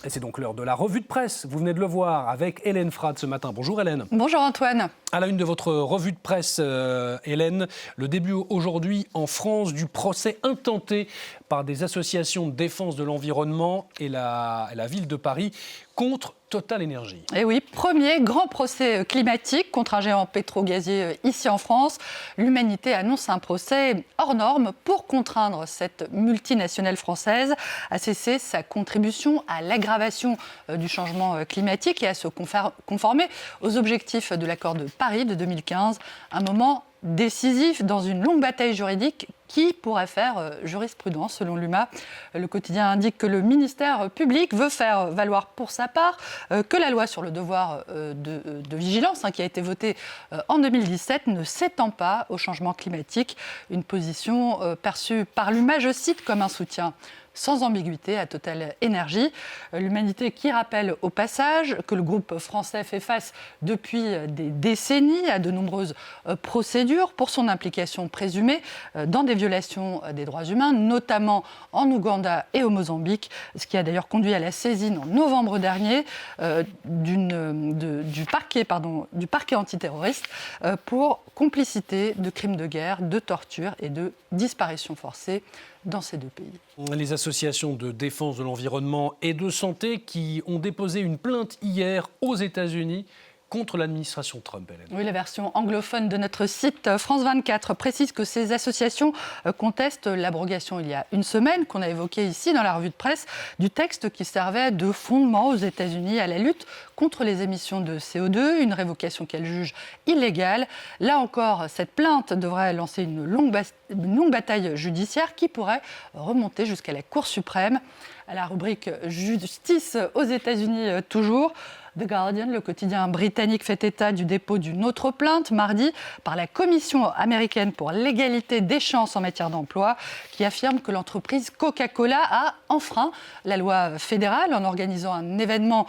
Et c'est donc l'heure de la revue de presse. Vous venez de le voir avec Hélène Frade ce matin. Bonjour Hélène. Bonjour Antoine. À la une de votre revue de presse, Hélène, le début aujourd'hui en France du procès intenté par des associations de défense de l'environnement et la ville de Paris contre Total Énergie. Et oui, premier grand procès climatique contre un géant pétro-gazier ici en France. L'humanité annonce un procès hors norme pour contraindre cette multinationale française à cesser sa contribution à l'aggravation du changement climatique et à se conformer aux objectifs de l'accord de Paris de 2015. Un moment décisif dans une longue bataille juridique qui pourrait faire jurisprudence selon l'UMA. Le quotidien indique que le ministère public veut faire valoir pour sa part que la loi sur le devoir de vigilance qui a été votée en 2017 ne s'étend pas au changement climatique. Une position perçue par l'UMA, je cite, comme un soutien sans ambiguïté à Total Énergie. L'humanité qui rappelle au passage que le groupe français fait face depuis des décennies à de nombreuses procédures pour son implication présumée dans des violations des droits humains, notamment en Ouganda et au Mozambique, ce qui a d'ailleurs conduit à la saisine en novembre dernier du parquet antiterroriste pour complicité de crimes de guerre, de torture et de disparition forcée dans ces deux pays. Les associations de défense de l'environnement et de santé qui ont déposé une plainte hier aux États-Unis contre l'administration Trump, Hélène. Oui, la version anglophone de notre site France 24 précise que ces associations contestent l'abrogation il y a une semaine, qu'on a évoquée ici dans la revue de presse, du texte qui servait de fondement aux États-Unis à la lutte contre les émissions de CO2, une révocation qu'elles jugent illégale. Là encore, cette plainte devrait lancer une longue bataille judiciaire qui pourrait remonter jusqu'à la Cour suprême. À la rubrique Justice aux États-Unis toujours, The Guardian, le quotidien britannique, fait état du dépôt d'une autre plainte mardi par la Commission américaine pour l'égalité des chances en matière d'emploi, qui affirme que l'entreprise Coca-Cola a enfreint la loi fédérale en organisant un événement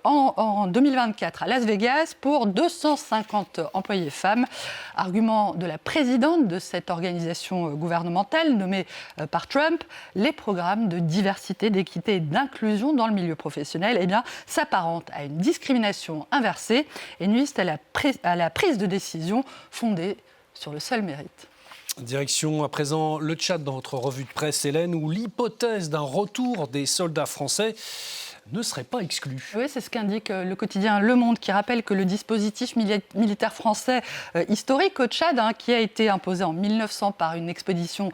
en 2024 à Las Vegas pour 250 employés femmes. Argument de la présidente de cette organisation gouvernementale nommée par Trump, les programmes de diversité, d'équité et d'inclusion dans le milieu professionnel s'apparentent à une discrimination inversée et nuisent à la prise de décision fondée sur le seul mérite. Direction à présent le Tchad dans votre revue de presse, Hélène, où l'hypothèse d'un retour des soldats français ne serait pas exclue. Oui, c'est ce qu'indique le quotidien Le Monde, qui rappelle que le dispositif militaire français historique au Tchad, qui a été imposé en 1900 par une expédition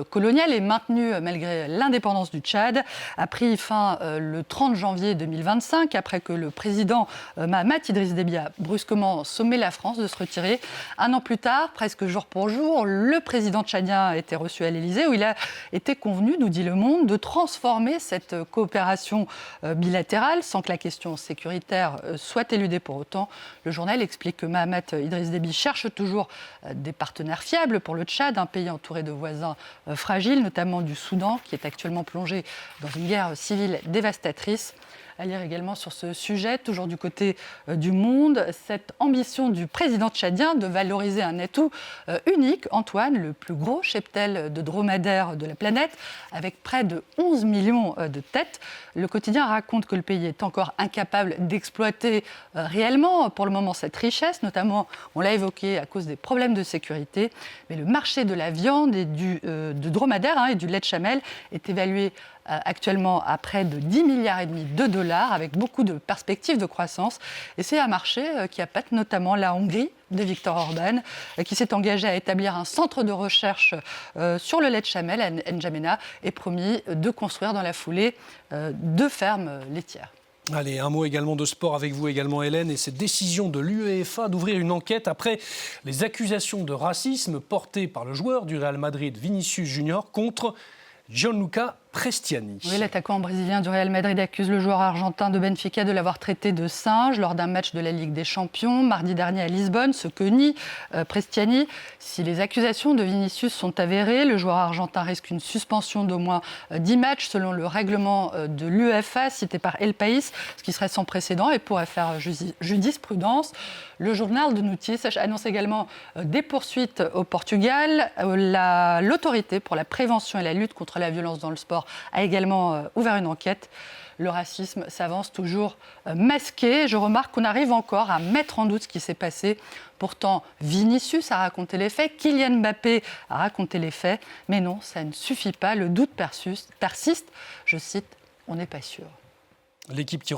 coloniale et maintenu malgré l'indépendance du Tchad, a pris fin le 30 janvier 2025, après que le président Mahamat Idriss Déby a brusquement sommé la France de se retirer. Un an plus tard, presque jour pour jour, le président tchadien a été reçu à l'Élysée, où il a été convenu, nous dit Le Monde, de transformer cette coopération bilatérale sans que la question sécuritaire soit éludée pour autant. Le journal explique que Mahamat Idriss Déby cherche toujours des partenaires fiables pour le Tchad, un pays entouré de voisins fragiles, notamment du Soudan, qui est actuellement plongé dans une guerre civile dévastatrice. À lire également sur ce sujet, toujours du côté du Monde, cette ambition du président tchadien de valoriser un atout unique, Antoine, le plus gros cheptel de dromadaires de la planète, avec près de 11 millions de têtes. Le quotidien raconte que le pays est encore incapable d'exploiter réellement pour le moment cette richesse, notamment, on l'a évoqué, à cause des problèmes de sécurité. Mais le marché de la viande et de dromadaire et du lait de chamelle est évalué actuellement à près de 10,5 milliards de dollars, avec beaucoup de perspectives de croissance. Et c'est un marché qui appâte notamment la Hongrie de Viktor Orban, qui s'est engagé à établir un centre de recherche sur le lait de chamelle à N'Djamena et promis de construire dans la foulée 2 fermes laitières. Allez, un mot également de sport avec vous également, Hélène, et cette décision de l'UEFA d'ouvrir une enquête après les accusations de racisme portées par le joueur du Real Madrid, Vinicius Junior, contre Gianluca Prestiani. Oui, l'attaquant brésilien du Real Madrid accuse le joueur argentin de Benfica de l'avoir traité de singe lors d'un match de la Ligue des Champions mardi dernier à Lisbonne, ce que nie Prestiani. Si les accusations de Vinicius sont avérées, le joueur argentin risque une suspension d'au moins 10 matchs selon le règlement de l'UEFA cité par El País, ce qui serait sans précédent et pourrait faire jurisprudence. Le journal de Notícias annonce également des poursuites au Portugal. L'autorité pour la prévention et la lutte contre la violence dans le sport Sport a également ouvert une enquête. Le racisme s'avance toujours masqué. Je remarque qu'on arrive encore à mettre en doute ce qui s'est passé. Pourtant, Vinicius a raconté les faits, Kylian Mbappé a raconté les faits. Mais non, ça ne suffit pas. Le doute persiste. Je cite, « On n'est pas sûr ». L'équipe qui